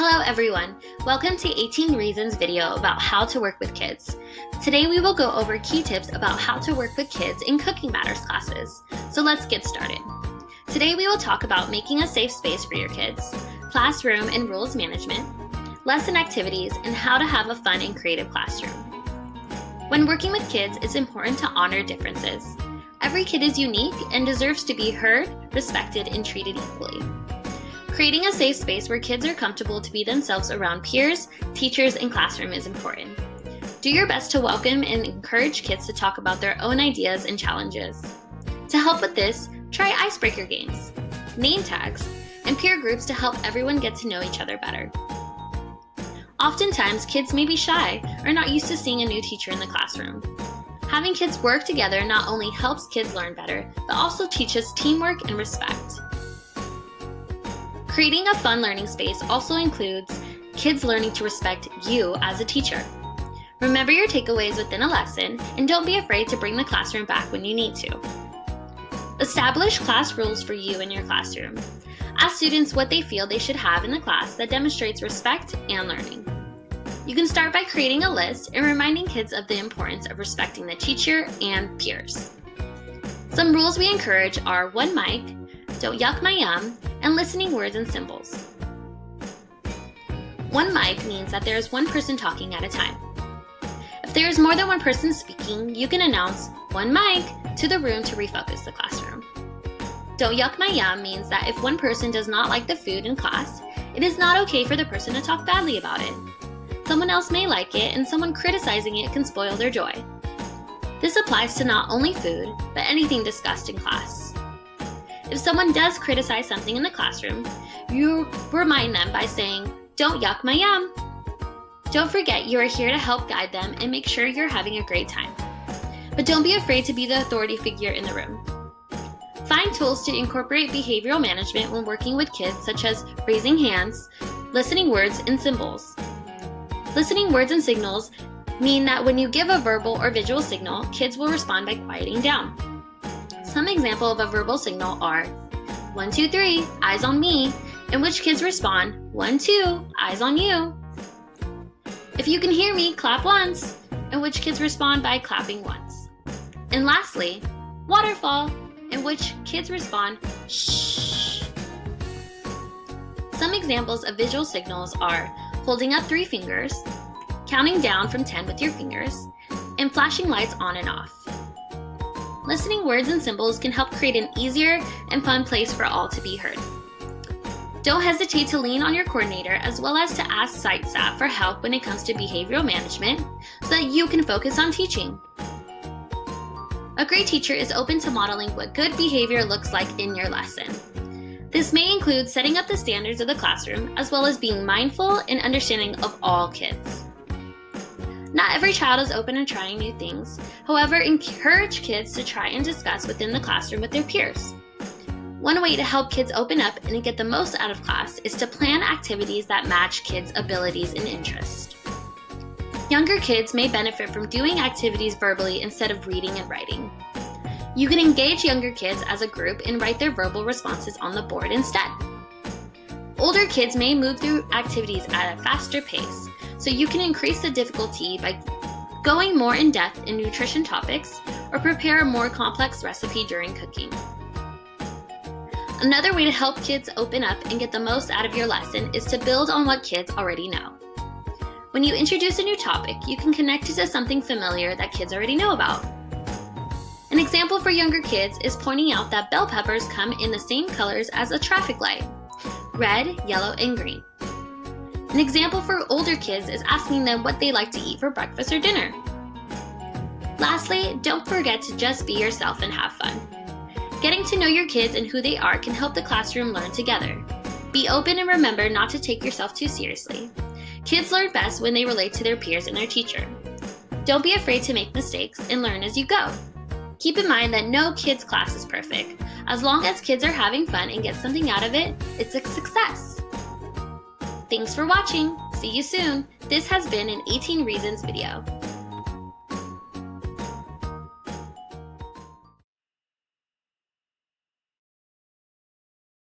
Hello everyone, welcome to 18 Reasons video about how to work with kids. Today we will go over key tips about how to work with kids in Cooking Matters classes. So let's get started. Today we will talk about making a safe space for your kids, classroom and rules management, lesson activities, and how to have a fun and creative classroom. When working with kids, it's important to honor differences. Every kid is unique and deserves to be heard, respected, and treated equally. Creating a safe space where kids are comfortable to be themselves around peers, teachers, and classroom is important. Do your best to welcome and encourage kids to talk about their own ideas and challenges. To help with this, try icebreaker games, name tags, and peer groups to help everyone get to know each other better. Oftentimes, kids may be shy or not used to seeing a new teacher in the classroom. Having kids work together not only helps kids learn better, but also teaches teamwork and respect. Creating a fun learning space also includes kids learning to respect you as a teacher. Remember your takeaways within a lesson and don't be afraid to bring the classroom back when you need to. Establish class rules for you and your classroom. Ask students what they feel they should have in the class that demonstrates respect and learning. You can start by creating a list and reminding kids of the importance of respecting the teacher and peers. Some rules we encourage are 1 mic, don't yuck my yum, and listening words and symbols. 1 mic means that there is one person talking at a time. If there is more than one person speaking, you can announce 1 mic to the room to refocus the classroom. Don't yuck my yum means that if one person does not like the food in class, it is not okay for the person to talk badly about it. Someone else may like it, and someone criticizing it can spoil their joy. This applies to not only food, but anything discussed in class. If someone does criticize something in the classroom, you remind them by saying, "Don't yuck my yum." Don't forget you are here to help guide them and make sure you're having a great time. But don't be afraid to be the authority figure in the room. Find tools to incorporate behavioral management when working with kids, such as raising hands, listening words, and symbols. Listening words and signals mean that when you give a verbal or visual signal, kids will respond by quieting down. Some examples of a verbal signal are 1, 2, 3, eyes on me, in which kids respond 1, 2, eyes on you. If you can hear me, clap once, in which kids respond by clapping once. And lastly, waterfall, in which kids respond shh. Some examples of visual signals are holding up 3 fingers, counting down from 10 with your fingers, and flashing lights on and off. Listening words and symbols can help create an easier and fun place for all to be heard. Don't hesitate to lean on your coordinator as well as to ask site staff for help when it comes to behavioral management so that you can focus on teaching. A great teacher is open to modeling what good behavior looks like in your lesson. This may include setting up the standards of the classroom as well as being mindful and understanding of all kids. Not every child is open to trying new things. However, encourage kids to try and discuss within the classroom with their peers. One way to help kids open up and get the most out of class is to plan activities that match kids' abilities and interests. Younger kids may benefit from doing activities verbally instead of reading and writing. You can engage younger kids as a group and write their verbal responses on the board instead. Older kids may move through activities at a faster pace, so you can increase the difficulty by going more in depth in nutrition topics or prepare a more complex recipe during cooking. Another way to help kids open up and get the most out of your lesson is to build on what kids already know. When you introduce a new topic, you can connect it to something familiar that kids already know about. An example for younger kids is pointing out that bell peppers come in the same colors as a traffic light: red, yellow, and green. An example for older kids is asking them what they like to eat for breakfast or dinner. Lastly, don't forget to just be yourself and have fun. Getting to know your kids and who they are can help the classroom learn together. Be open and remember not to take yourself too seriously. Kids learn best when they relate to their peers and their teacher. Don't be afraid to make mistakes and learn as you go. Keep in mind that no kid's class is perfect. As long as kids are having fun and get something out of it, it's a success. Thanks for watching. See you soon. This has been an 18 Reasons video.